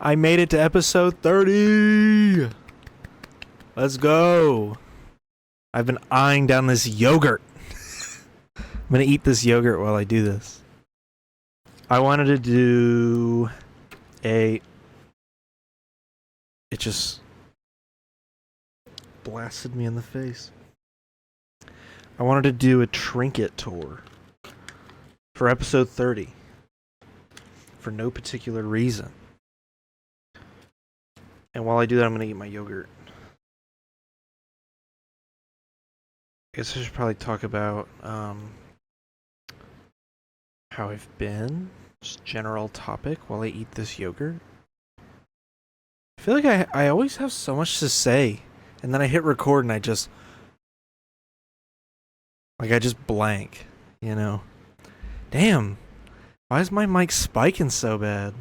I made it to episode 30. Let's go. I've been eyeing down this yogurt. I'm going to eat this yogurt while I do this. I wanted to do a... It just blasted me in the face. I wanted to do a trinket tour for episode 30 for no particular reason. And while I do that, I'm going to eat my yogurt. I guess I should probably talk about how I've been. Just general topic while I eat this yogurt. I feel like I always have so much to say. And then I hit record and I just blank, you know. Damn. Why is my mic spiking so bad?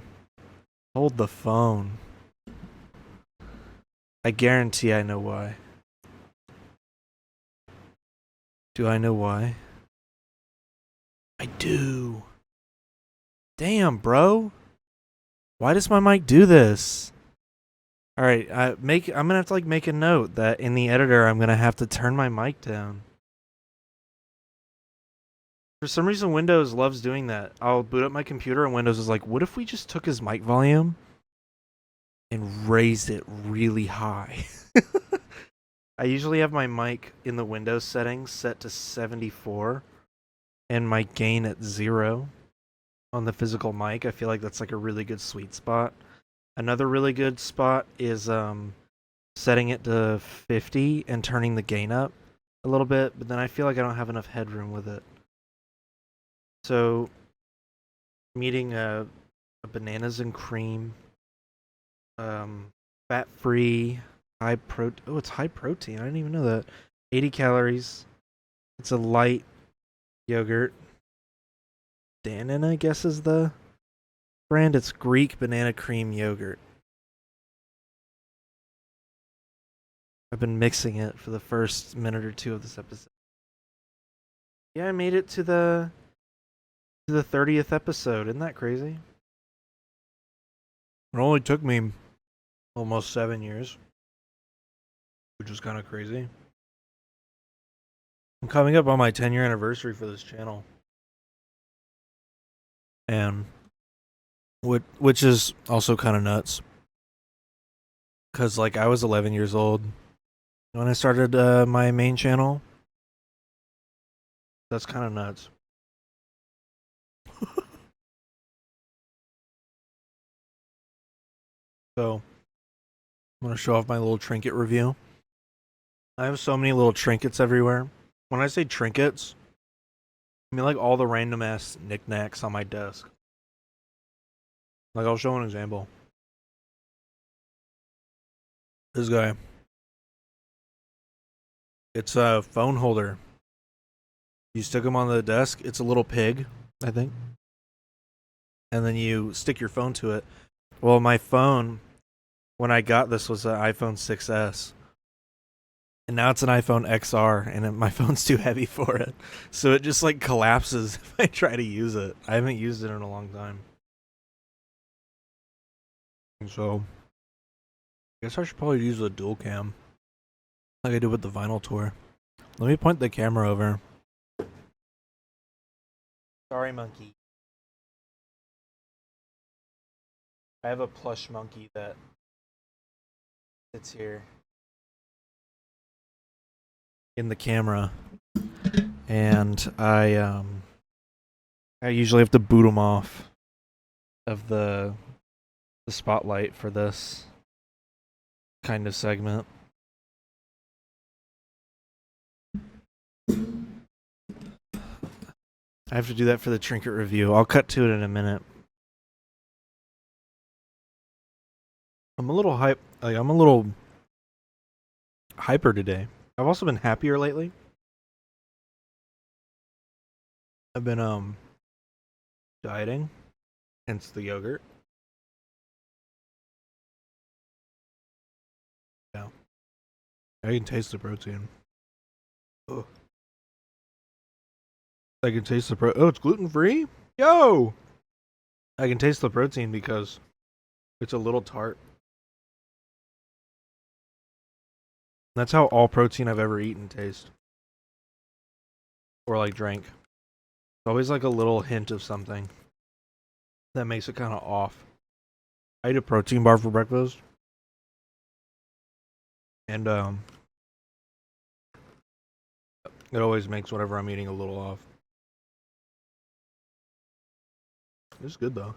Hold the phone. I guarantee I know why. Do I know why? I do. Damn, bro. Why does my mic do this? All right, I'm gonna have to make a note that in the editor I'm gonna have to turn my mic down. For some reason, Windows loves doing that. I'll boot up my computer and Windows is like, "What if we just took his mic volume and raised it really high?" I usually have my mic in the Windows settings set to 74 and my gain at 0 on the physical mic. I feel like that's like a really good sweet spot. Another really good spot is setting it to 50 and turning the gain up a little bit, but then I feel like I don't have enough headroom with it. So I'm eating a bananas and cream, fat-free, high protein. Oh, it's high protein. I didn't even know that. 80 calories. It's a light yogurt. Dannon, I guess, is the brand. It's Greek banana cream yogurt. I've been mixing it for the first minute or two of this episode. Yeah, I made it to the 30th episode. Isn't that crazy? It only took me almost 7 years, which is kind of crazy. I'm coming up on my 10-year anniversary for this channel. And which is also kind of nuts. Because, I was 11 years old when I started my main channel. That's kind of nuts. So, I'm going to show off my little trinket review. I have so many little trinkets everywhere. When I say trinkets, I mean all the random ass knickknacks on my desk. I'll show an example. This guy. It's a phone holder. You stick them on the desk. It's a little pig, I think. And then you stick your phone to it. Well, my phone, when I got this, was an iPhone 6S. And now it's an iPhone XR, and my phone's too heavy for it. So it just collapses if I try to use it. I haven't used it in a long time. So, I guess I should probably use a dual cam. Like I did with the vinyl tour. Let me point the camera over. Sorry, monkey. I have a plush monkey that sits here in the camera, and I usually have to boot him off of the spotlight for this kind of segment. I have to do that for the trinket review. I'll cut to it in a minute. I'm a little hyper today. I've also been happier lately. I've been dieting, hence the yogurt. Yeah. I can taste the protein. Ugh. I can taste the oh, it's gluten free? Yo! I can taste the protein because It's a little tart. That's how all protein I've ever eaten tastes. Or like drank. It's always like a little hint of something that makes it kind of off. I ate a protein bar for breakfast. And it always makes whatever I'm eating a little off. It's good though.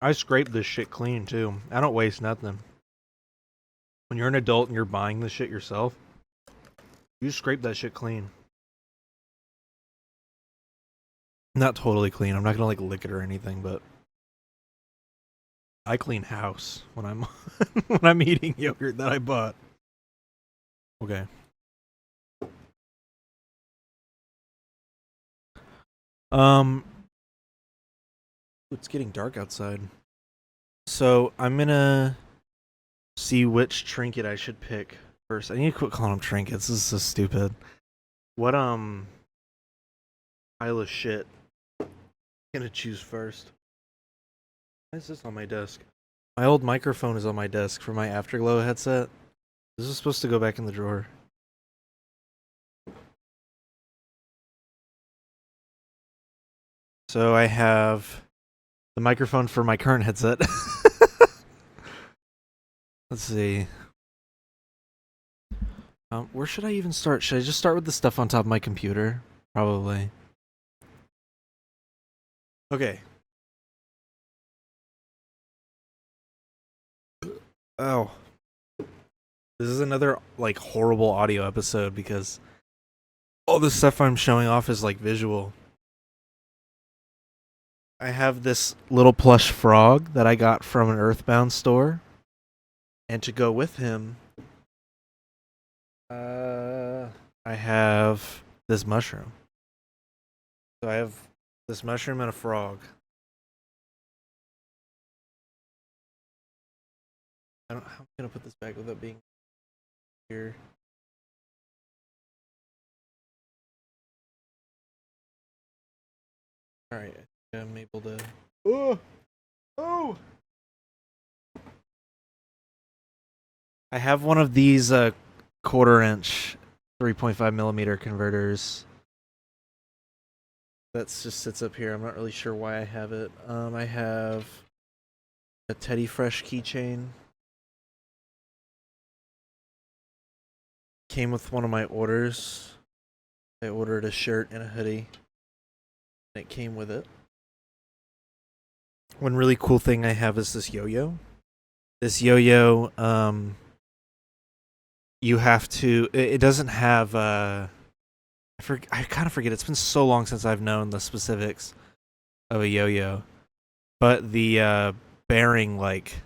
I scrape this shit clean too. I don't waste nothing. When you're an adult and you're buying this shit yourself, you scrape that shit clean. Not totally clean. I'm not gonna like lick it or anything, but I clean house when I'm when I'm eating yogurt that I bought. Okay. It's getting dark outside. So I'm gonna see which trinket I should pick first. I need to quit calling them trinkets. This is so stupid. What pile of shit gonna choose first? Why is this on my desk? My old microphone is on my desk for my Afterglow headset. This is supposed to go back in the drawer. So I have the microphone for my current headset. Let's see. Where should I even start? Should I just start with the stuff on top of my computer? Probably. Okay. Oh. This is another like horrible audio episode because all the stuff I'm showing off is like visual. I have this little plush frog that I got from an Earthbound store. And to go with him, I have this mushroom. So I have this mushroom and a frog. How am I gonna put this back without being here? Alright, I'm able to. Oh! I have one of these 1/4-inch 3.5 millimeter converters that just sits up here. I'm not really sure why I have it. I have a Teddy Fresh keychain. Came with one of my orders. I ordered a shirt and a hoodie. And it came with it. One really cool thing I have is this yo-yo. This yo-yo, you have to. It doesn't have. I kind of forget. It's been so long since I've known the specifics of a yo-yo, but the bearing, like,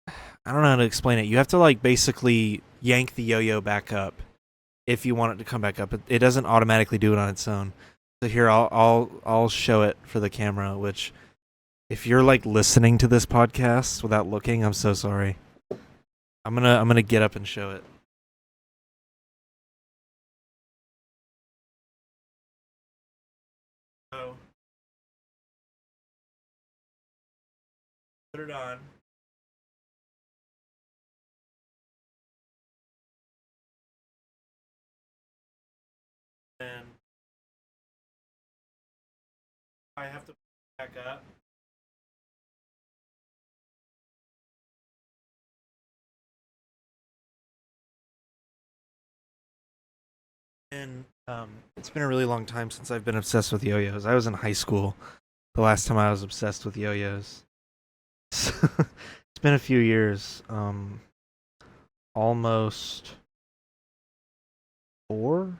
I don't know how to explain it. You have to like basically yank the yo-yo back up if you want it to come back up. It doesn't automatically do it on its own. So here, I'll show it for the camera. Which, if you're like listening to this podcast without looking, I'm so sorry. I'm gonna get up and show it. So, put it on. And I have to back up. And it's been a really long time since I've been obsessed with yo-yos. I was in high school the last time I was obsessed with yo-yos. It's been a few years. Almost 4.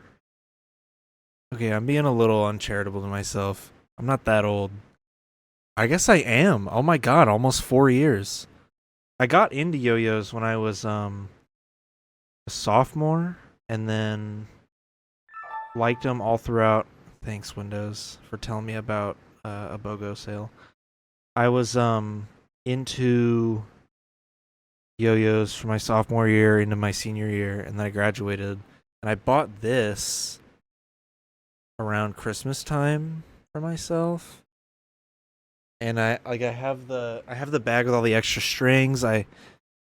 Okay, I'm being a little uncharitable to myself. I'm not that old. I guess I am. Oh my god, almost 4 years. I got into yo-yos when I was a sophomore, and then liked them all throughout. Thanks, Windows, for telling me about a BOGO sale. I was into yo-yos from my sophomore year into my senior year, and then I graduated. And I bought this around Christmas time for myself. And I have the bag with all the extra strings. I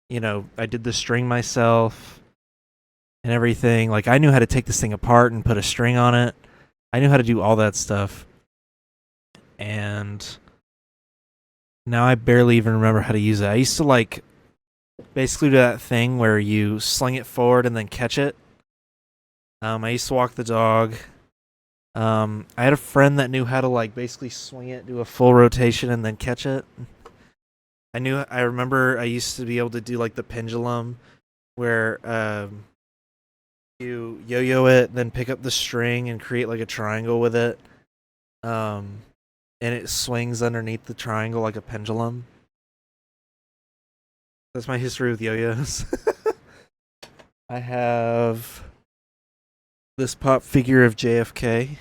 did the string myself and everything. Like I knew how to take this thing apart and put a string on it. I knew how to do all that stuff. And now I barely even remember how to use it. I used to like basically do that thing where you sling it forward and then catch it. I used to walk the dog. I had a friend that knew how to like basically swing it, do a full rotation, and then catch it. I remember I used to be able to do like the pendulum where you yo-yo it, then pick up the string and create like a triangle with it. And it swings underneath the triangle like a pendulum. That's my history with yo-yos. I have this pop figure of JFK.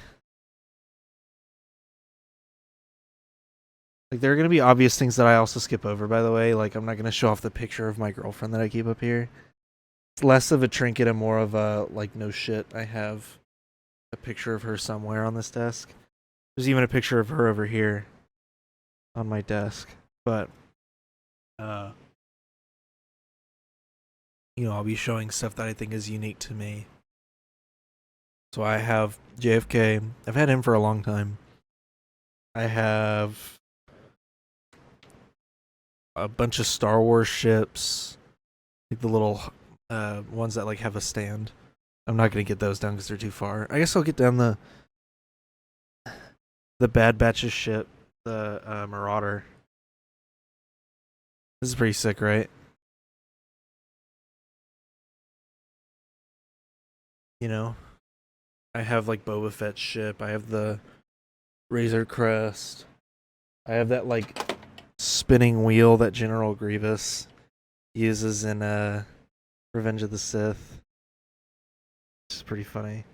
Like there are gonna be obvious things that I also skip over, by the way. Like I'm not gonna show off the picture of my girlfriend that I keep up here. It's less of a trinket and more of a like no shit. I have a picture of her somewhere on this desk. There's even a picture of her over here on my desk. But I'll be showing stuff that I think is unique to me. So I have JFK. I've had him for a long time. I have a bunch of Star Wars ships, like the little ones that like have a stand. I'm not gonna get those down because they're too far. I guess I'll get down the Bad Batch's ship, the Marauder. This is pretty sick, right? I have like Boba Fett's ship. I have the Razor Crest. I have that like spinning wheel that General Grievous uses in Revenge of the Sith. It's pretty funny.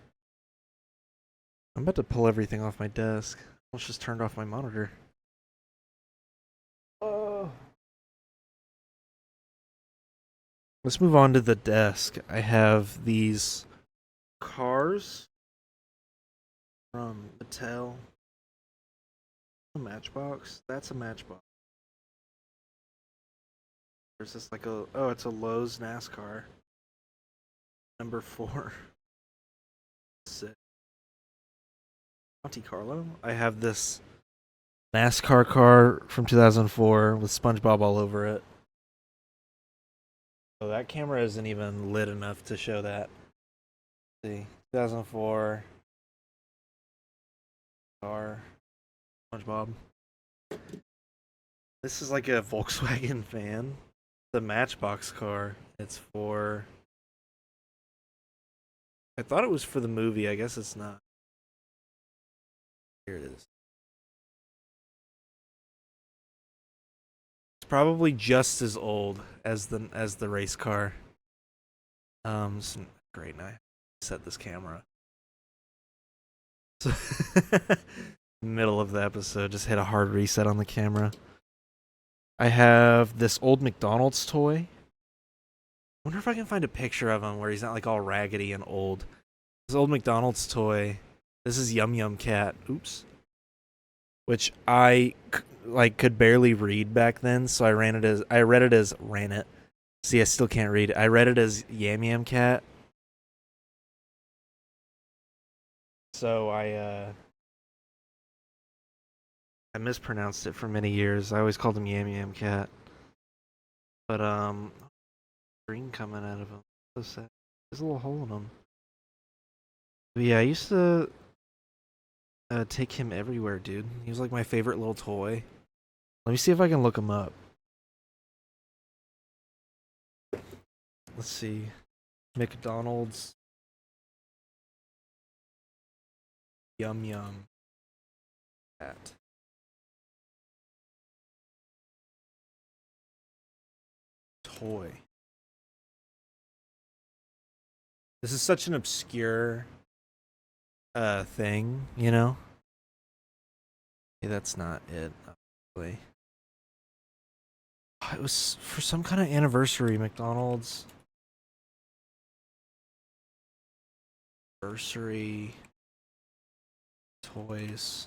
I'm about to pull everything off my desk. Almost just turned off my monitor. Oh. Let's move on to the desk. I have these cars from Mattel. A Matchbox? That's a Matchbox. There's this like it's a Lowe's NASCAR. Number 4. Sick. Monte Carlo. I have this NASCAR car from 2004 with SpongeBob all over it. Oh, that camera isn't even lit enough to show that. Let's see, 2004 car, SpongeBob. This is like a Volkswagen van. The Matchbox car. It's for. I thought it was for the movie. I guess it's not. Here it is. It's probably just as old as the race car. Great. Now I set this camera. Middle of the episode, just hit a hard reset on the camera. I have this old McDonald's toy. Wonder if I can find a picture of him where he's not like all raggedy and old. This old McDonald's toy. This is Yum Cat. Oops. Which I like could barely read back then, so I read it as See, I still can't read. I read it as Yammy Cat. So I mispronounced it for many years. I always called him Yammy Cat. But green coming out of him. So sad. There's a little hole in him. But yeah, I used to take him everywhere, dude. He was like my favorite little toy. Let me see if I can look him up. Let's see. McDonald's Yum Cat. Toy. This is such an obscure thing, you know? Okay, that's not it, obviously. It was for some kind of anniversary, McDonald's anniversary toys.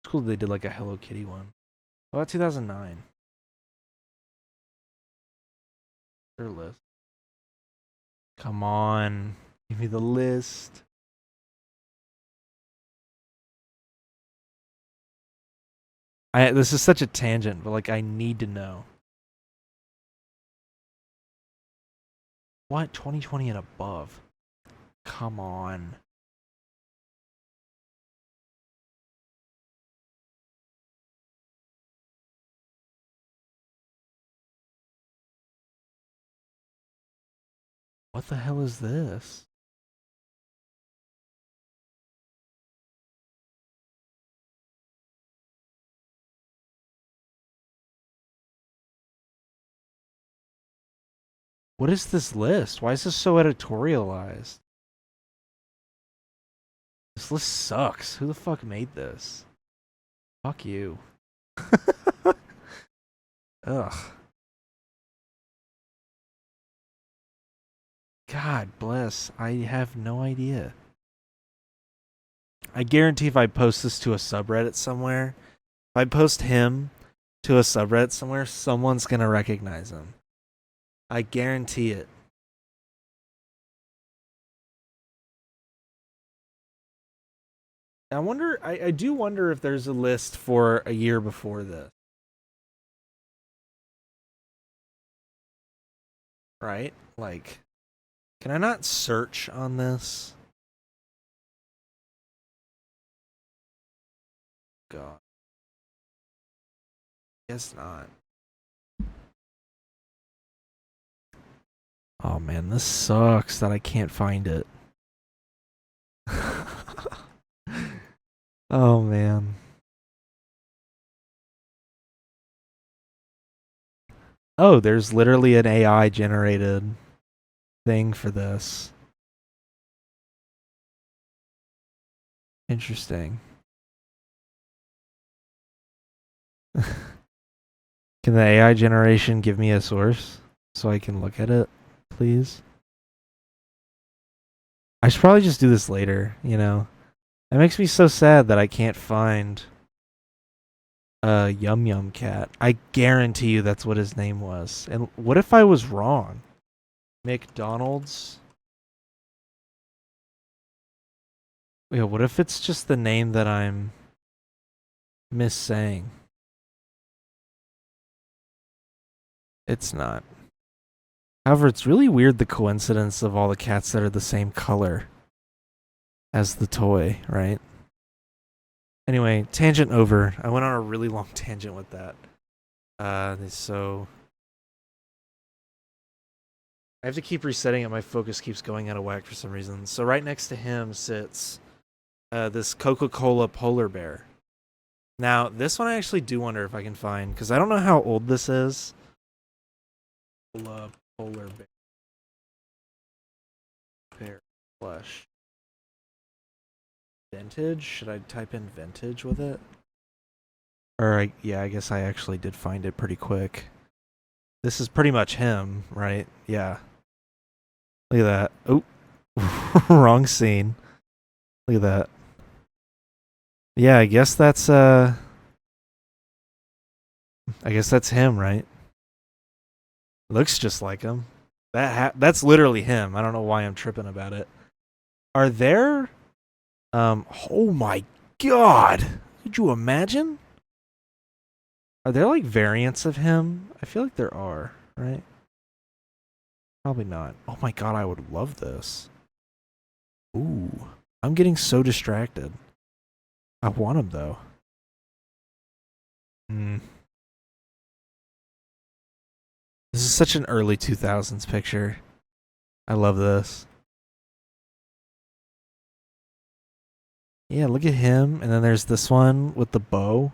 It's school they did like a Hello Kitty one. What about 2009? Their list. Come on. Give me the list. This is such a tangent, but like I need to know. What? 2020 and above. Come on. What the hell is this? What is this list? Why is this so editorialized? This list sucks. Who the fuck made this? Fuck you. Ugh. God bless. I have no idea. I guarantee if I post this to a subreddit somewhere, if I post him to a subreddit somewhere, someone's gonna recognize him. I guarantee it. I do wonder if there's a list for a year before this. Right? Like, can I not search on this? God. Guess not. Oh man, this sucks that I can't find it. Oh man. Oh, there's literally an AI generated thing for this. Interesting. Can the AI generation give me a source so I can look at it, please? I should probably just do this later, you know? It makes me so sad that I can't find Yum Cat. I guarantee you that's what his name was. And what if I was wrong? McDonald's? Yeah, what if it's just the name that I'm missaying? It's not. However, it's really weird the coincidence of all the cats that are the same color as the toy, right? Anyway, tangent over. I went on a really long tangent with that. So I have to keep resetting it. My focus keeps going out of whack for some reason. So right next to him sits this Coca-Cola polar bear. Now, this one I actually do wonder if I can find, because I don't know how old this is. Polar bear. Bear plush. Vintage? Should I type in vintage with it? Yeah, I guess I actually did find it pretty quick. This is pretty much him, right? Yeah. Look at that. Oh, wrong scene. Look at that. Yeah, I guess that's him, right? Looks just like him. That's literally him. I don't know why I'm tripping about it. Are there oh my god. Could you imagine? Are there like variants of him? I feel like there are, right? Probably not. Oh my god, I would love this. Ooh. I'm getting so distracted. I want him though. This is such an early 2000s picture. I love this. Yeah, look at him. And then there's this one with the bow.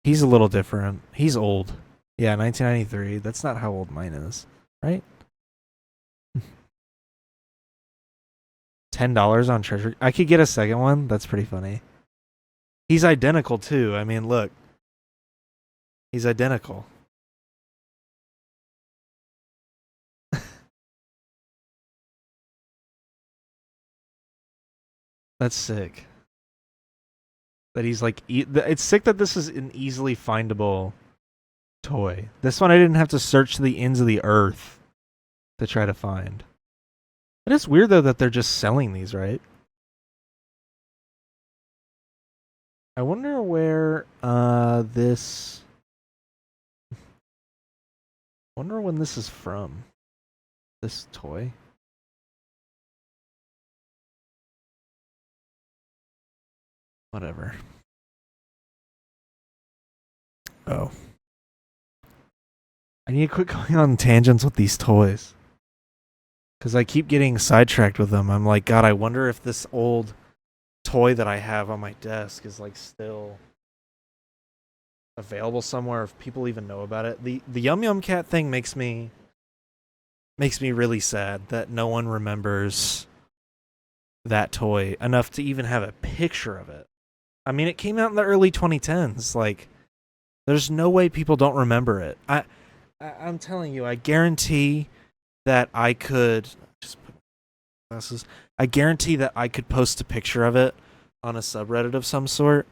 He's a little different. He's old. Yeah, 1993. That's not how old mine is, right? $10 on Treasure. I could get a second one. That's pretty funny. He's identical too. I mean, look. He's identical. That's sick. That he's like, it's sick that this is an easily findable toy. This one I didn't have to search to the ends of the earth to try to find. It is weird though that they're just selling these, right? I wonder where this. Wonder when this is from. This toy. Whatever. Oh. I need to quit going on tangents with these toys. Because I keep getting sidetracked with them. I'm like, God, I wonder if this old toy that I have on my desk is like still available somewhere, if people even know about it. The Yum Cat thing makes me really sad that no one remembers that toy enough to even have a picture of it. I mean, it came out in the early 2010s. Like, there's no way people don't remember it. I'm telling you, I guarantee that I could just put glasses. I guarantee that I could post a picture of it on a subreddit of some sort,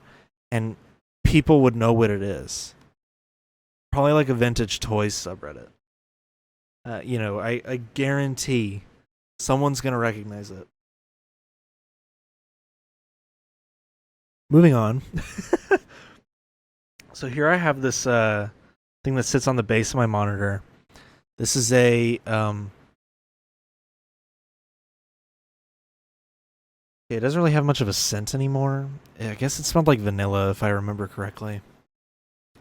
and people would know what it is. Probably like a vintage toys subreddit. I guarantee someone's gonna recognize it. Moving on. So here I have this thing that sits on the base of my monitor. This is a it doesn't really have much of a scent anymore. I guess it smelled like vanilla if I remember correctly.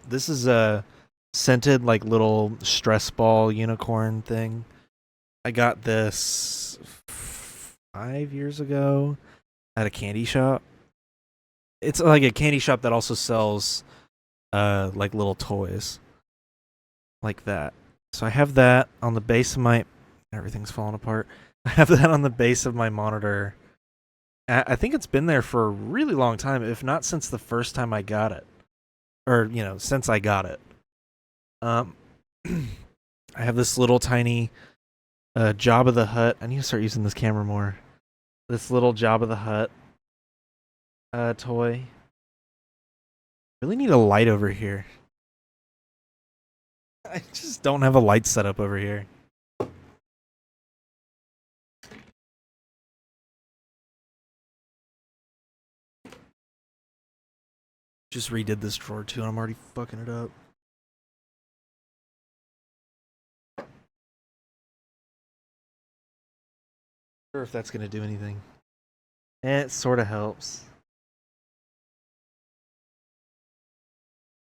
This is a scented like little stress ball unicorn thing. I got this 5 years ago at a candy shop. It's like a candy shop that also sells like little toys like that. So I have that on the base of my everything's falling apart. I have that on the base of my monitor. I think it's been there for a really long time, if not since the first time I got it. Or, since I got it. I have this little tiny Jabba the Hutt. I need to start using this camera more. This little Jabba the Hutt toy. Really need a light over here. I just don't have a light set up over here. Just redid this drawer too, and I'm already fucking it up. Not sure if that's gonna do anything. It sort of helps.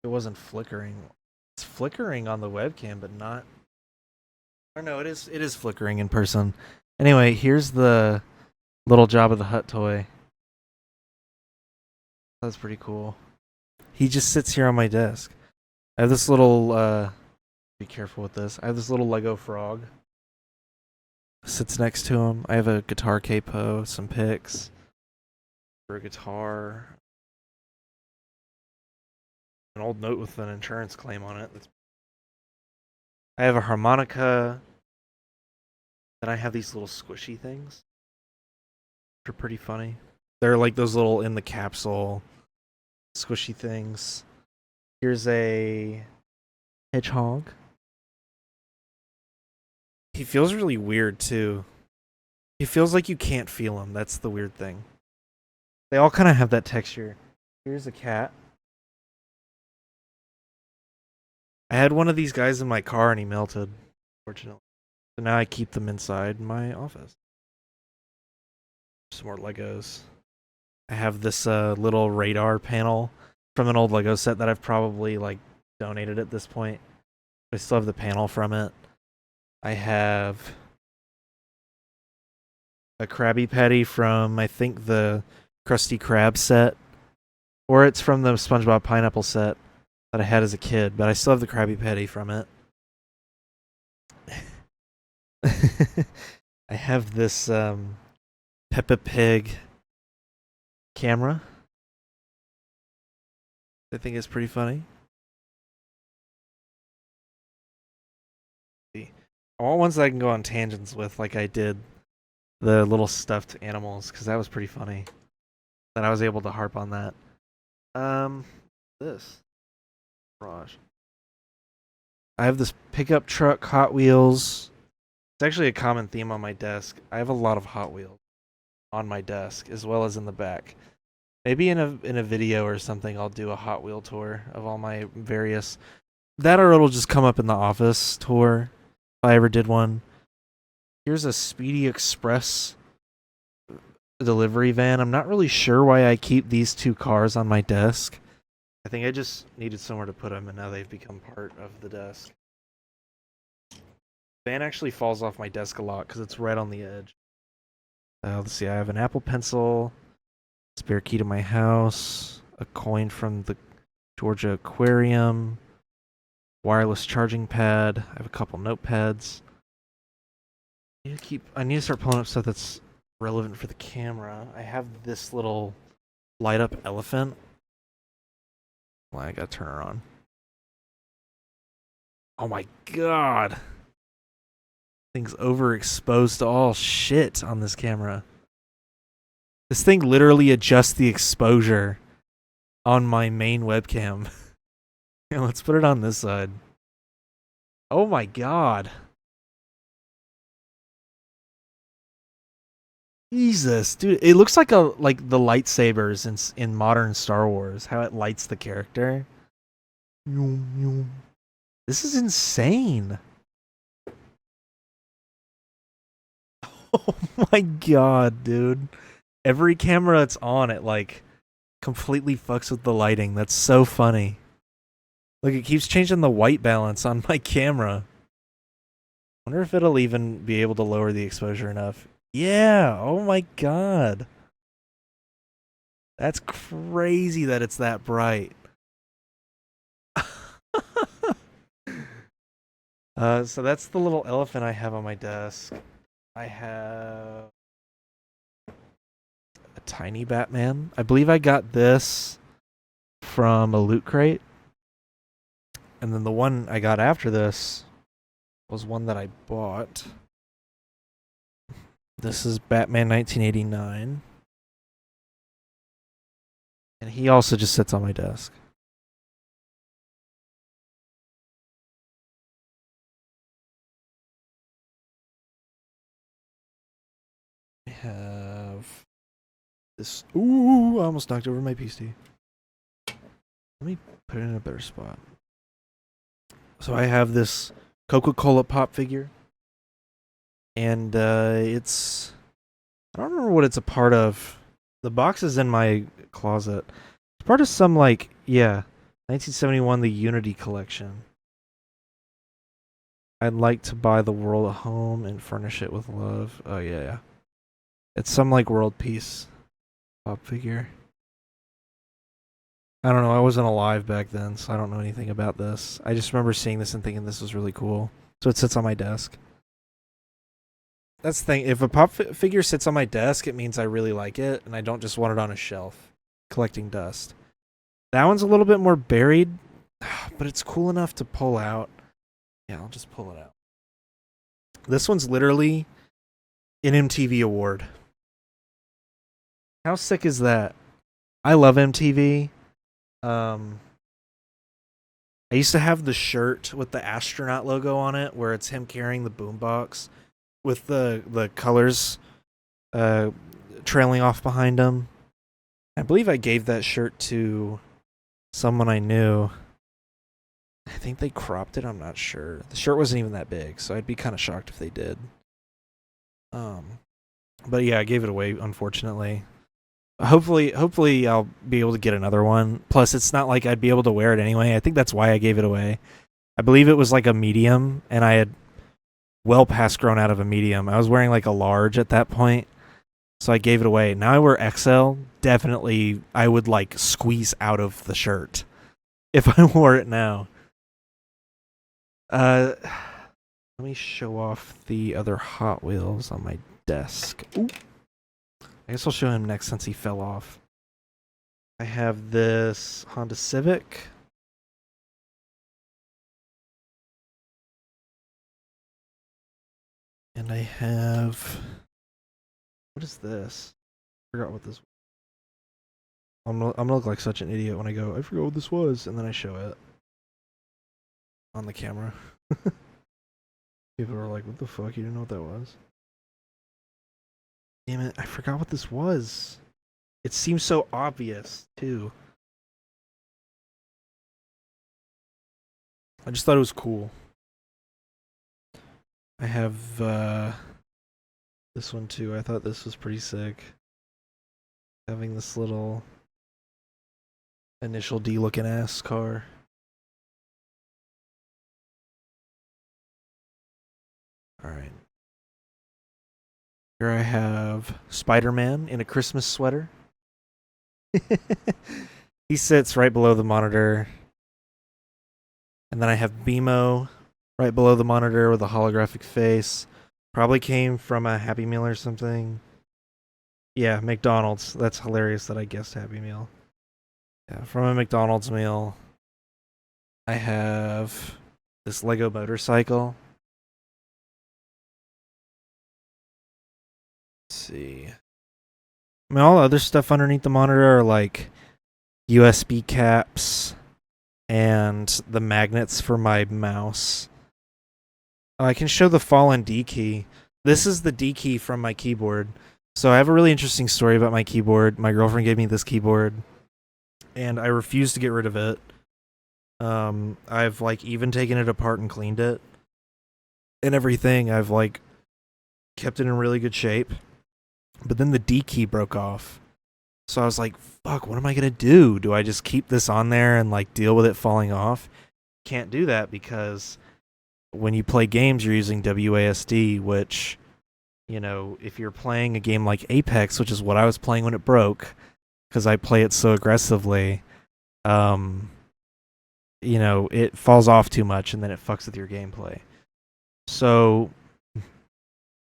It wasn't flickering. It's flickering on the webcam, but not. Or no, it is flickering in person. Anyway, here's the little Jabba the Hutt toy. That's pretty cool. He just sits here on my desk. I have this little be careful with this. I have this little Lego frog. Sits next to him. I have a guitar capo, some picks for a guitar. An old note with an insurance claim on it. I have a harmonica. Then I have these little squishy things. Which are pretty funny. They're like those little in the capsule squishy things. Here's a hedgehog. He feels really weird too. He feels like you can't feel him. That's the weird thing. They all kind of have that texture. Here's a cat. I had one of these guys in my car and he melted, fortunately. So now I keep them inside my office. Some more Legos. I have this little radar panel from an old Lego set that I've probably like donated at this point. I still have the panel from it. I have a Krabby Patty from, I think, the Krusty Krab set. Or it's from the SpongeBob Pineapple set that I had as a kid, but I still have the Krabby Patty from it. I have this Peppa Pig camera. I think it's pretty funny. I want ones that I can go on tangents with, like I did the little stuffed animals, because that was pretty funny. That I was able to harp on that. Um, this garage. I have this pickup truck, Hot Wheels. It's actually a common theme on my desk. I have a lot of Hot Wheels on my desk as well as in the back. Maybe in a video or something, I'll do a Hot Wheel tour of all my various. That or it'll just come up in the office tour if I ever did one. Here's a Speedy Express delivery van. I'm not really sure why I keep these two cars on my desk. I think I just needed somewhere to put them, and now they've become part of the desk. Van actually falls off my desk a lot because it's right on the edge. Let's see, I have an Apple Pencil, spare key to my house, a coin from the Georgia Aquarium, wireless charging pad. I have a couple notepads. I need to start pulling up stuff that's relevant for the camera. I have this little light up elephant. Well, I gotta turn her on. Oh my god. Thing's overexposed to all shit on this camera. This thing literally adjusts the exposure on my main webcam. Yeah, let's put it on this side. Oh my god. Jesus, dude, it looks like the lightsabers in modern Star Wars, how it lights the character. This is insane. Oh my god, dude. Every camera it's on, it like completely fucks with the lighting. That's so funny. Like it keeps changing the white balance on my camera. Wonder if it'll even be able to lower the exposure enough. Yeah, oh my god. That's crazy that it's that bright. So that's the little elephant I have on my desk. I have a tiny Batman. I believe I got this from a loot crate. And then the one I got after this was one that I bought. This is Batman 1989. And he also just sits on my desk. I have this. Ooh, I almost knocked over my PC. Let me put it in a better spot. So I have this Coca-Cola pop figure. And it's... I don't remember what it's a part of. The box is in my closet. It's part of some, 1971, the Unity collection. I'd like to buy the world a home and furnish it with love. Oh, yeah. It's some, world peace pop figure. I don't know. I wasn't alive back then, so I don't know anything about this. I just remember seeing this and thinking this was really cool. So it sits on my desk. That's the thing. If a pop figure sits on my desk, it means I really like it, and I don't just want it on a shelf collecting dust. That one's a little bit more buried, but it's cool enough to pull out. Yeah, I'll just pull it out. This one's literally an MTV award. How sick is that? I love MTV. I used to have the shirt with the astronaut logo on it, where it's him carrying the boombox with the colors trailing off behind him. I believe I gave that shirt to someone I knew. I think they cropped it. I'm not sure. The shirt wasn't even that big, so I'd be kind of shocked if they did. But yeah, I gave it away, unfortunately. Hopefully I'll be able to get another one. Plus, it's not like I'd be able to wear it anyway. I think that's why I gave it away. I believe it was like a medium, and I had well past grown out of a medium. I was wearing like a large at that point, so I gave it away. Now I wear XL. Definitely, I would squeeze out of the shirt if I wore it now. Let me show off the other Hot Wheels on my desk. Ooh. I guess I'll show him next since he fell off. I have this Honda Civic. And I have... What is this? I forgot what this was. I'm gonna look like such an idiot when I go, I forgot what this was, and then I show it on the camera. People are like, what the fuck? You didn't know what that was? Damn it, I forgot what this was. It seems so obvious, too. I just thought it was cool. I have this one too. I thought this was pretty sick. Having this little initial D looking ass car. Alright. Here I have Spider-Man in a Christmas sweater. He sits right below the monitor. And then I have BMO right below the monitor with a holographic face. Probably came from a Happy Meal or something. Yeah, McDonald's. That's hilarious that I guessed Happy Meal. Yeah, from a McDonald's meal. I have this Lego motorcycle. Let's see. I mean, all the other stuff underneath the monitor are like USB caps and the magnets for my mouse. I can show the fallen D key. This is the D key from my keyboard. So I have a really interesting story about my keyboard. My girlfriend gave me this keyboard, and I refused to get rid of it. I've like even taken it apart and cleaned it and everything. I've like kept it in really good shape. But then the D key broke off. So I was like, fuck, what am I going to do? Do I just keep this on there and like deal with it falling off? Can't do that because when you play games, you're using WASD, which, you know, if you're playing a game like Apex, which is what I was playing when it broke, because I play it so aggressively, you know, it falls off too much and then it fucks with your gameplay. So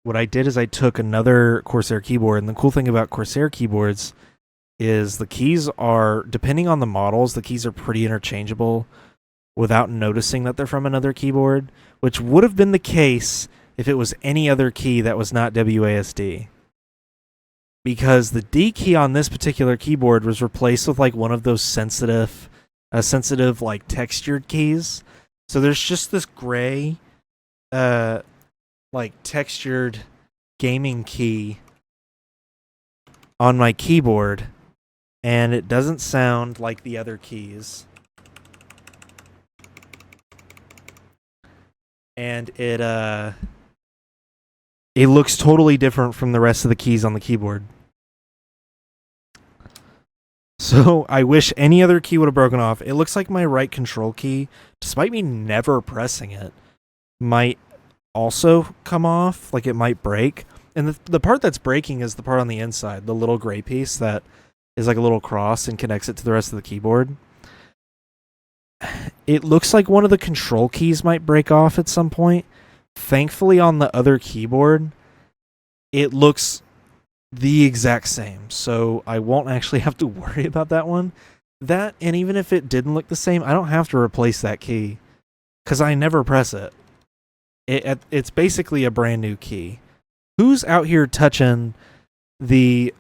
what I did is I took another Corsair keyboard, and the cool thing about Corsair keyboards is the keys are, depending on the models, the keys are pretty interchangeable without noticing that they're from another keyboard, which would have been the case if it was any other key that was not WASD. Because the D key on this particular keyboard was replaced with like one of those sensitive like textured keys. So there's just this gray like textured gaming key on my keyboard, and it doesn't sound like the other keys. And it looks totally different from the rest of the keys on the keyboard. So I wish any other key would have broken off. It looks like my right control key, despite me never pressing it, might also come off, like it might break. And the part that's breaking is the part on the inside, the little gray piece that is like a little cross and connects it to the rest of the keyboard. It looks like one of the control keys might break off at some point. Thankfully, on the other keyboard, it looks the exact same, so I won't actually have to worry about that one. That, and even if it didn't look the same, I don't have to replace that key because I never press it. It's basically a brand new key. Who's out here touching the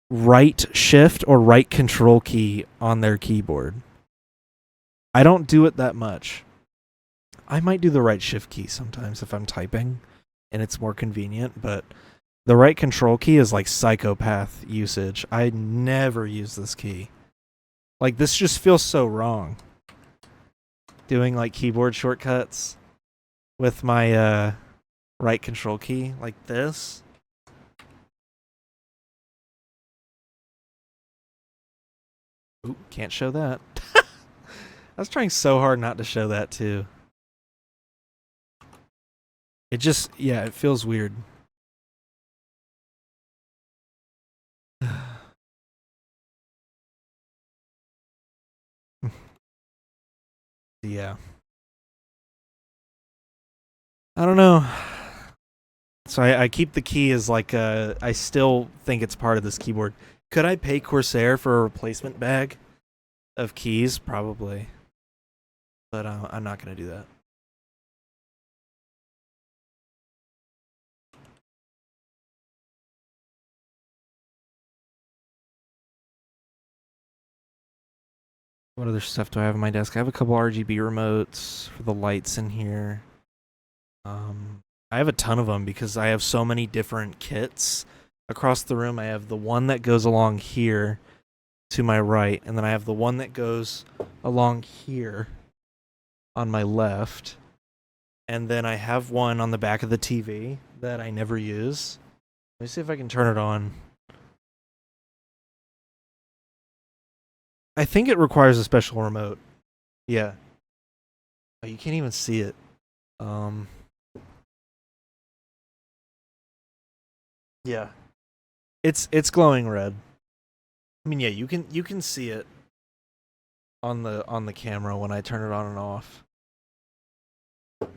right shift or right control key on their keyboard? I don't do it that much. I might do the right shift key sometimes if I'm typing and it's more convenient, but the right control key is like psychopath usage. I never use this key. Like, this just feels so wrong. Doing like keyboard shortcuts with my right control key like this. Ooh, can't show that. I was trying so hard not to show that too. It just, yeah, it feels weird. Yeah. I don't know. So I keep the key as like I still think it's part of this keyboard. Could I pay Corsair for a replacement bag of keys? Probably. But I'm not going to do that. What other stuff do I have on my desk? I have a couple RGB remotes for the lights in here. I have a ton of them because I have so many different kits across the room. I have the one that goes along here to my right, and then I have the one that goes along here on my left, and then I have one on the back of the TV that I never use. Let me see if I can turn it on. I think it requires a special remote. Yeah. Oh, you can't even see it. Yeah. It's glowing red. I mean, yeah, you can see it on the camera when I turn it on and off. I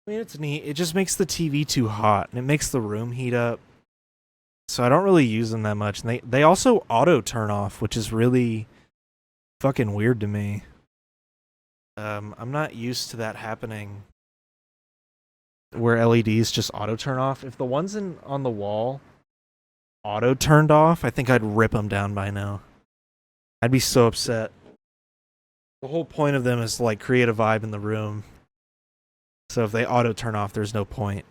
mean, it's neat. It just makes the TV too hot, and it makes the room heat up. So I don't really use them that much. And they also auto turn off, which is really fucking weird to me. I'm not used to that happening, where LEDs just auto turn off. If the ones on the wall auto turned off, I think I'd rip them down by now. I'd be so upset. The whole point of them is to like create a vibe in the room. So if they auto turn off, there's no point.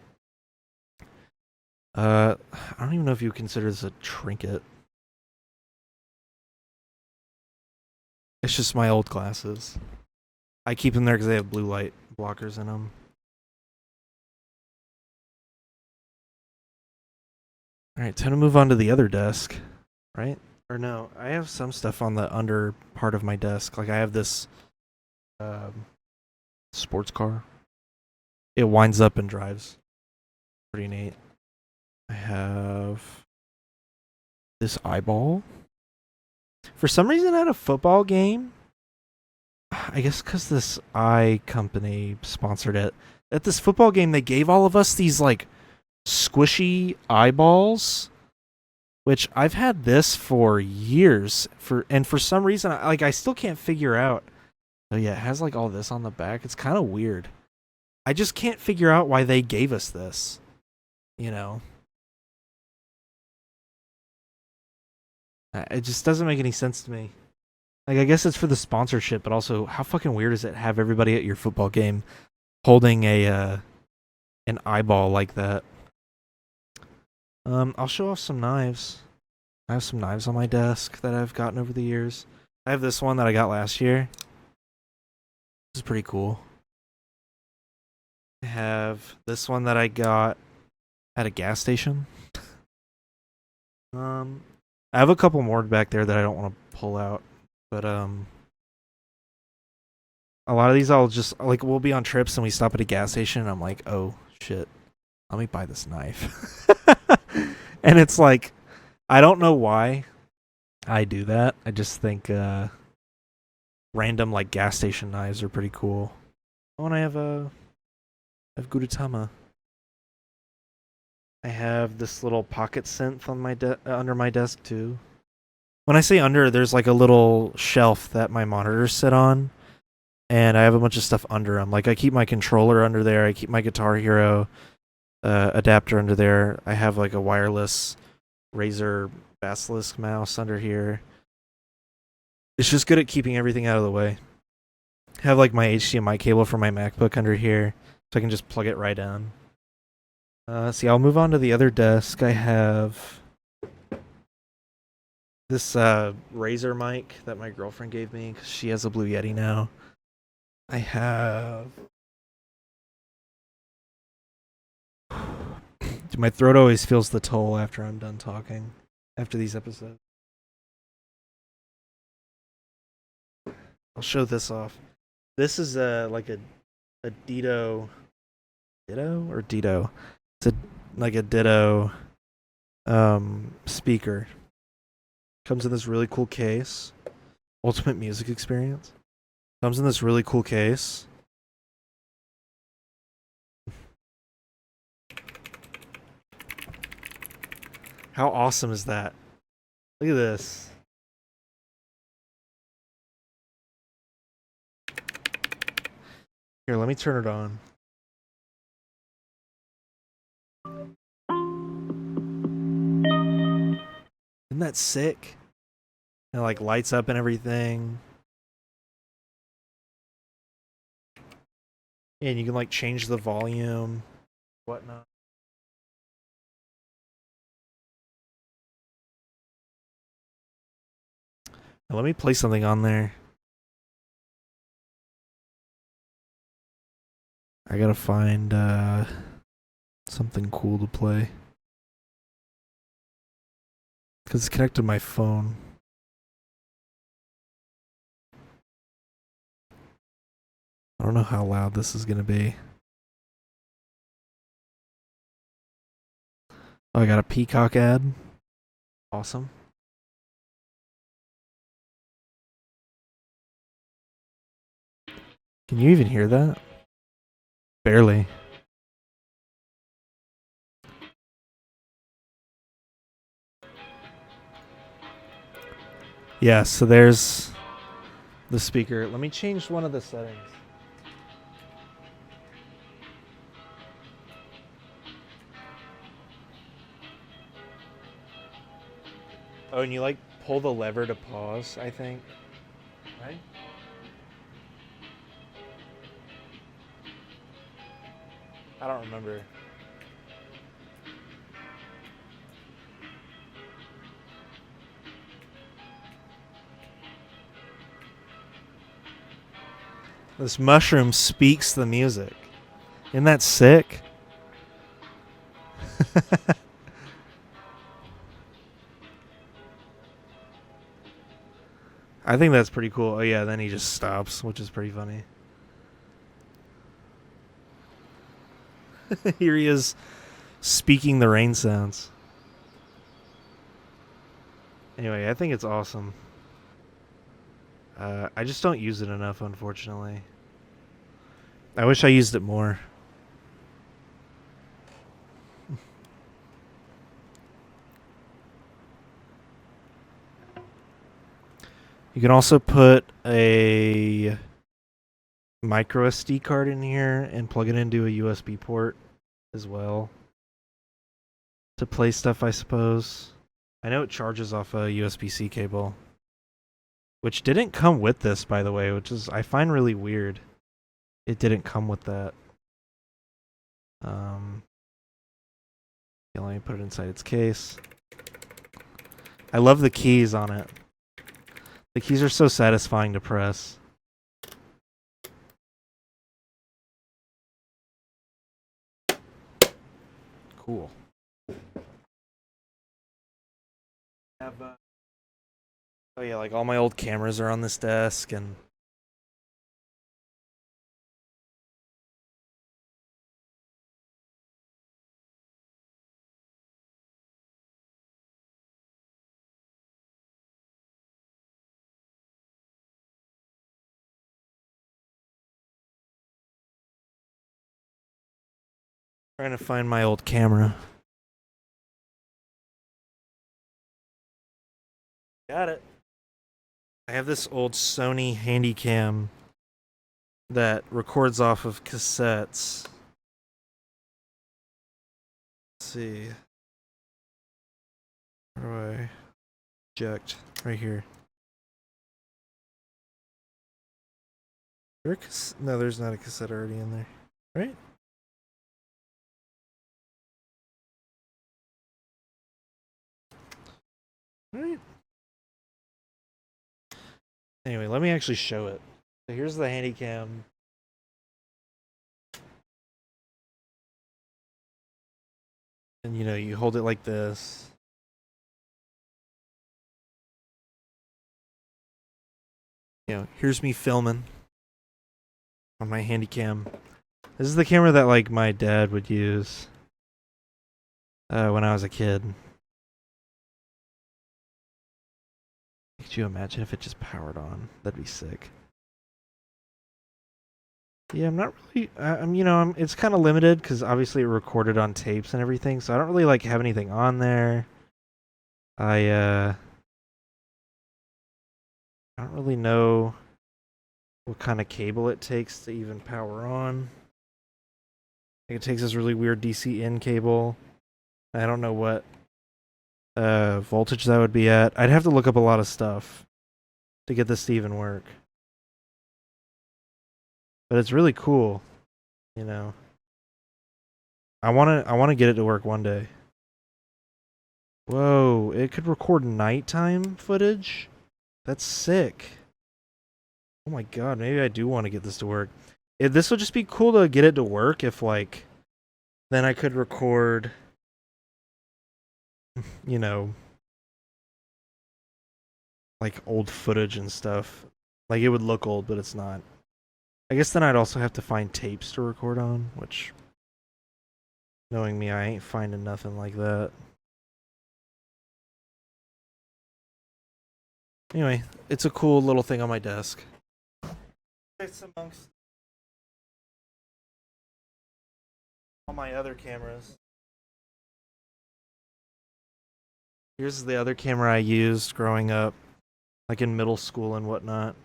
I don't even know if you consider this a trinket. It's just my old glasses. I keep them there because they have blue light blockers in them. Alright, time to move on to the other desk, right? Or no, I have some stuff on the under part of my desk. Like I have this sports car. It winds up and drives. Pretty neat. I have this eyeball. For some reason at a football game, I guess because this eye company sponsored it, at this football game they gave all of us these like squishy eyeballs, which I've had this for years, and for some reason I still can't figure out. Oh yeah, it has like all this on the back. It's kind of weird. I just can't figure out why they gave us this, you know. It just doesn't make any sense to me. Like, I guess it's for the sponsorship, but also, how fucking weird is it to have everybody at your football game holding an eyeball like that? I'll show off some knives. I have some knives on my desk that I've gotten over the years. I have this one that I got last year. This is pretty cool. I have this one that I got at a gas station. I have a couple more back there that I don't want to pull out. But a lot of these I'll just like we'll be on trips and we stop at a gas station and I'm like, oh shit, let me buy this knife. And it's like I don't know why I do that. I just think random like gas station knives are pretty cool. Oh, and I have Gudetama. I have this little pocket synth on my under my desk too. When I say under, there's like a little shelf that my monitors sit on, and I have a bunch of stuff under them. Like I keep my controller under there. I keep my Guitar Hero adapter under there. I have like a wireless Razer Basilisk mouse under here. It's just good at keeping everything out of the way. I have like my HDMI cable for my MacBook under here, so I can just plug it right in. See, I'll move on to the other desk. I have this Razer mic that my girlfriend gave me because she has a Blue Yeti now. I have... Dude, my throat always feels the toll after I'm done talking. After these episodes. I'll show this off. This is like a Ditto... Ditto? Or Ditto? It's like a Ditto speaker. Comes in this really cool case. Ultimate music experience. Comes in this really cool case. How awesome is that? Look at this. Here, let me turn it on. Isn't that sick? And like lights up and everything. And you can like change the volume, whatnot. Now, let me play something on there. I gotta find something cool to play. Because it's connected to my phone. I don't know how loud this is gonna be. Oh, I got a Peacock ad. Awesome. Can you even hear that? Barely. Yeah, so there's the speaker. Let me change one of the settings. Oh, and you like pull the lever to pause, I think. Right? I don't remember. This mushroom speaks the music. Isn't that sick? I think that's pretty cool. Oh yeah, then he just stops, which is pretty funny. Here he is speaking the rain sounds. Anyway, I think it's awesome. I just don't use it enough, unfortunately. I wish I used it more. You can also put a micro SD card in here and plug it into a USB port as well to play stuff, I suppose. I know it charges off a USB-C cable, which didn't come with this, by the way, which is I find really weird. It didn't come with that. Yeah, let me put it inside its case. I love the keys on it. The keys are so satisfying to press. Cool. Oh yeah, like all my old cameras are on this desk and trying to find my old camera. Got it. I have this old Sony Handycam that records off of cassettes. Let's see. Where do I eject? Right here. No, there's not a cassette already in there. Right? Right. Anyway, let me actually show it. So here's the Handycam. And you know, you hold it like this. You know, here's me filming on my Handycam. This is the camera that like my dad would use when I was a kid. Could you imagine if it just powered on? That'd be sick. Yeah, I'm not really. It's kind of limited because obviously it recorded on tapes and everything, so I don't really like have anything on there. I don't really know what kind of cable it takes to even power on. I think it takes this really weird DC in cable. I don't know what voltage that would be at. I'd have to look up a lot of stuff to get this to even work. But it's really cool, you know. I wanna get it to work one day. Whoa, it could record nighttime footage? That's sick. Oh my god, maybe I do want to get this to work. This would just be cool to get it to work if, like, then I could record, you know, like old footage and stuff. Like, it would look old, but it's not. I guess then I'd also have to find tapes to record on, which, knowing me, I ain't finding nothing like that. Anyway, it's a cool little thing on my desk. It's amongst all my other cameras. Here's the other camera I used growing up, like in middle school and whatnot.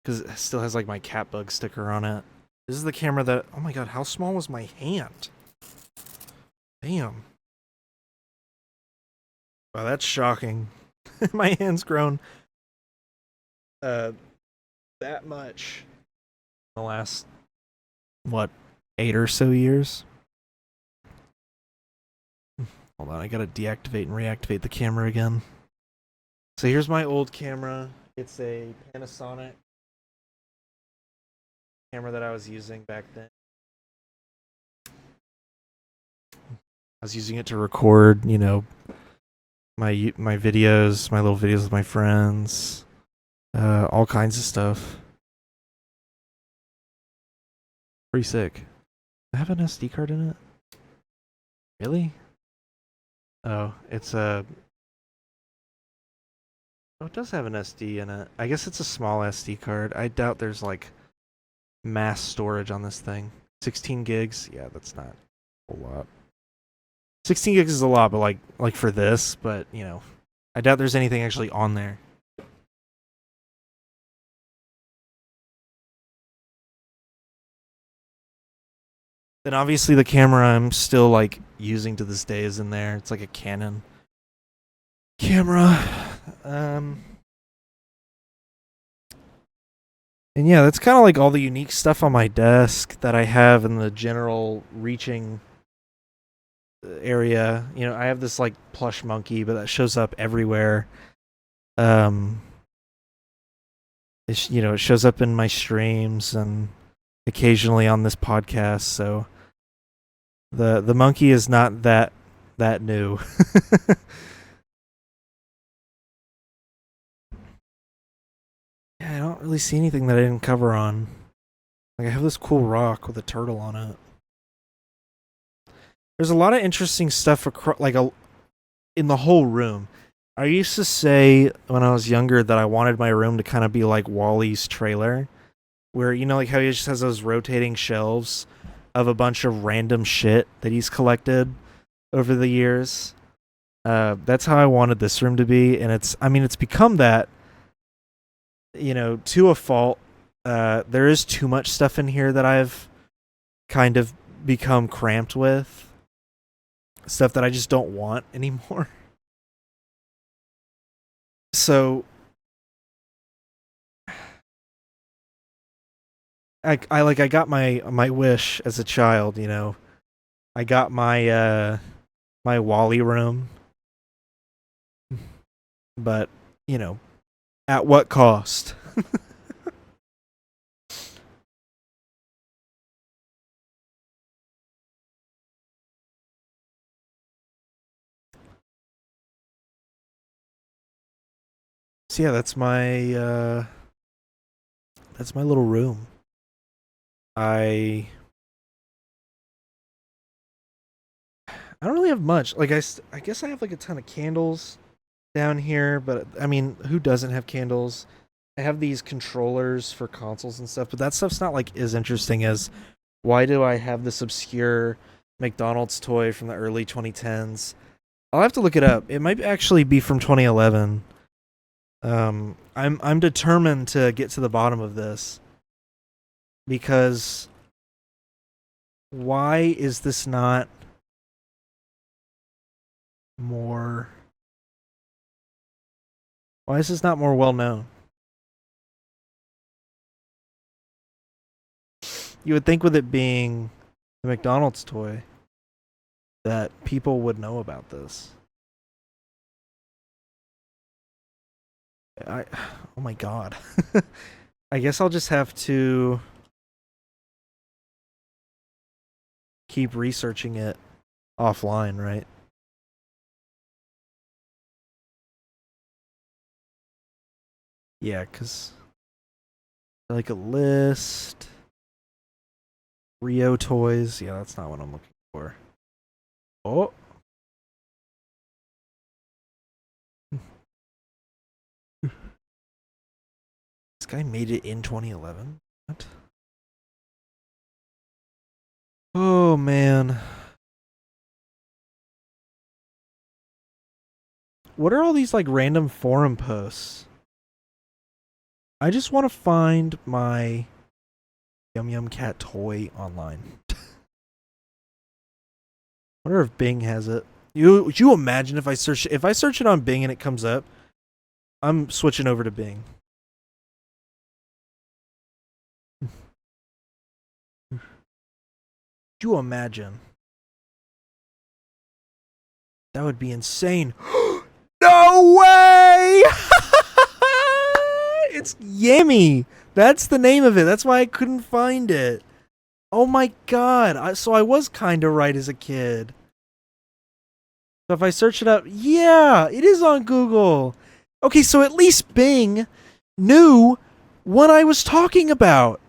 Because it still has like my cat bug sticker on it. This is the camera that, oh my god, how small was my hand? Damn. Wow, that's shocking. My hand's grown that much in the last, what, 8 or so years? Hold on, I gotta deactivate and reactivate the camera again. So here's my old camera. It's a Panasonic camera that I was using back then. I was using it to record, you know, my videos, my little videos with my friends, all kinds of stuff. Pretty sick. I have an SD card in it. Really? Oh, it's a. Oh, it does have an SD in it. I guess it's a small SD card. I doubt there's like mass storage on this thing. 16 gigs. Yeah, that's not a whole lot. 16 gigs is a lot, but like for this, but you know, I doubt there's anything actually on there. Then obviously the camera I'm still like using to this day is in there. It's like a Canon camera. And yeah, that's kind of like all the unique stuff on my desk that I have in the general reaching area. You know, I have this like plush monkey, but that shows up everywhere. You know, it shows up in my streams and occasionally on this podcast. So the monkey is not that new. Yeah, I don't really see anything that I didn't cover on. Like I have this cool rock with a turtle on it. There's a lot of interesting stuff in the whole room. I used to say when I was younger that I wanted my room to kind of be like Wally's trailer, where you know like how he just has those rotating shelves of a bunch of random shit that he's collected over the years. That's how I wanted this room to be, and it's become that, you know, to a fault. There is too much stuff in here that I've kind of become cramped with. Stuff that I just don't want anymore. So I got my wish as a child, you know. I got my Wally room. But, you know, at what cost? So yeah, that's my little room. I don't really have much. Like I guess I have like a ton of candles down here, but I mean, who doesn't have candles? I have these controllers for consoles and stuff, but that stuff's not like as interesting as why do I have this obscure McDonald's toy from the early 2010s? I'll have to look it up. It might actually be from 2011. I'm determined to get to the bottom of this because why is this not more... Why is this not more well known? You would think with it being the McDonald's toy that people would know about this. Oh my god. I guess I'll just have to keep researching it offline, right? Yeah, because like a list. Rio toys. Yeah, that's not what I'm looking for. Oh. This guy made it in 2011? What? Oh, man. What are all these, like, random forum posts? I just want to find my Yum Cat toy online. I wonder if Bing has it. Would you imagine if I search it on Bing and it comes up? I'm switching over to Bing. Could you imagine? That would be insane. No way! It's Yammy. That's the name of it. That's why I couldn't find it. Oh my god. So I was kind of right as a kid. So if I search it up, yeah, it is on Google. Okay, so at least Bing knew what I was talking about.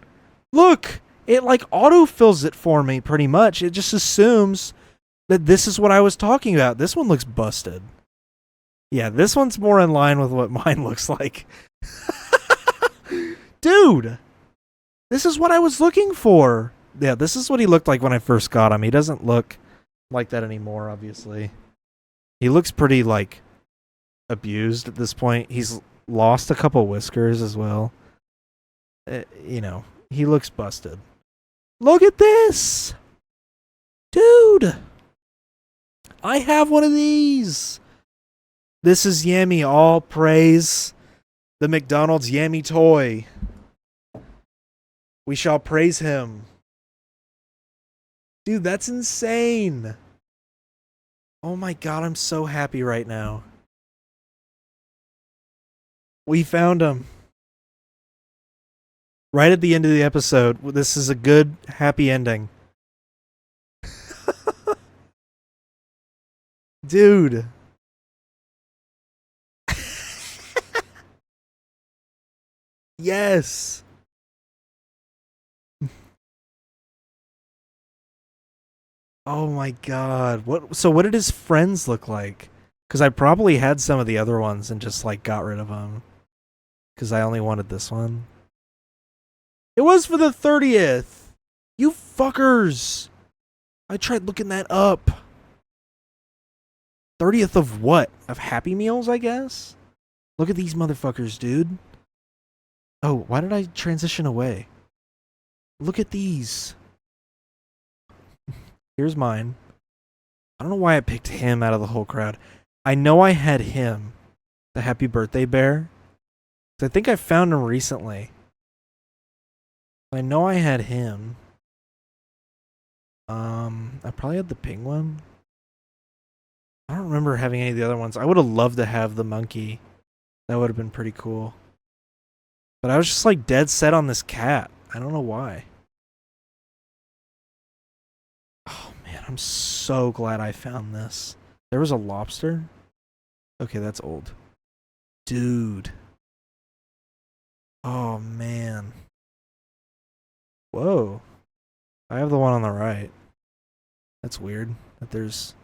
Look, it like autofills it for me pretty much. It just assumes that this is what I was talking about. This one looks busted. Yeah, this one's more in line with what mine looks like. Dude, this is what I was looking for. Yeah, this is what he looked like when I first got him. He doesn't look like that anymore, obviously. He looks pretty, like, abused at this point. He's lost a couple whiskers as well. You know, he looks busted. Look at this! Dude! I have one of these! This is Yammy. All praise the McDonald's Yammy toy. We shall praise him. Dude, that's insane. Oh my god, I'm so happy right now. We found him. Right at the end of the episode. This is a good, happy ending. Dude. Yes. Oh my god. What did his friends look like? Cuz I probably had some of the other ones and just like got rid of them. Cuz I only wanted this one. It was for the 30th. You fuckers. I tried looking that up. 30th of what? Of Happy Meals, I guess? Look at these motherfuckers, dude. Oh, why did I transition away? Look at these. Here's mine. I don't know why I picked him out of the whole crowd. I know I had him. The Happy Birthday Bear. I think I found him recently. I know I had him. I probably had the penguin. I don't remember having any of the other ones. I would have loved to have the monkey. That would have been pretty cool. But I was just like dead set on this cat. I don't know why. Oh man, I'm so glad I found this. There was a lobster? Okay, that's old. Dude. Oh man. Whoa. I have the one on the right. That's weird that there's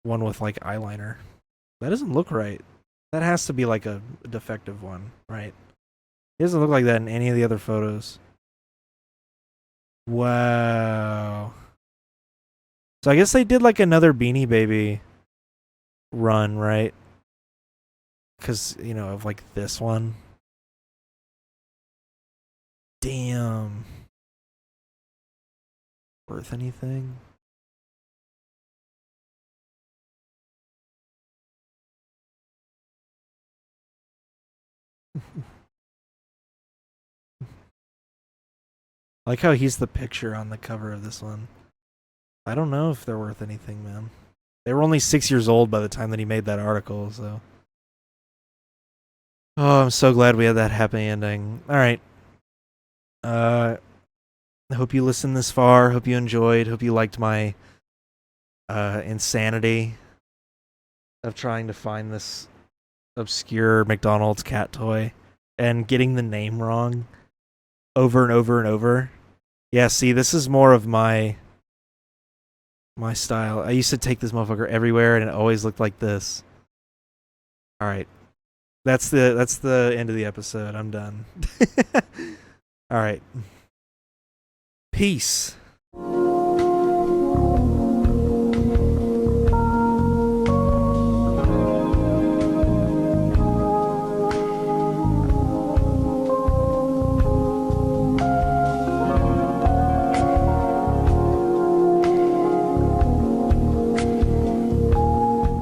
one with like eyeliner. That doesn't look right. That has to be like a defective one, right? It doesn't look like that in any of the other photos. Wow. So I guess they did like another Beanie Baby run, right? Because, you know, of like this one. Damn. Worth anything? I like how he's the picture on the cover of this one. I don't know if they're worth anything, man. They were only 6 years old by the time that he made that article, so. Oh, I'm so glad we had that happy ending. All right. I hope you listened this far. Hope you enjoyed. Hope you liked my insanity of trying to find this obscure McDonald's cat toy and getting the name wrong over and over and over. Yeah, see, this is more of my style. I used to take this motherfucker everywhere and it always looked like this. All right. That's the end of the episode. I'm done. All right. Peace.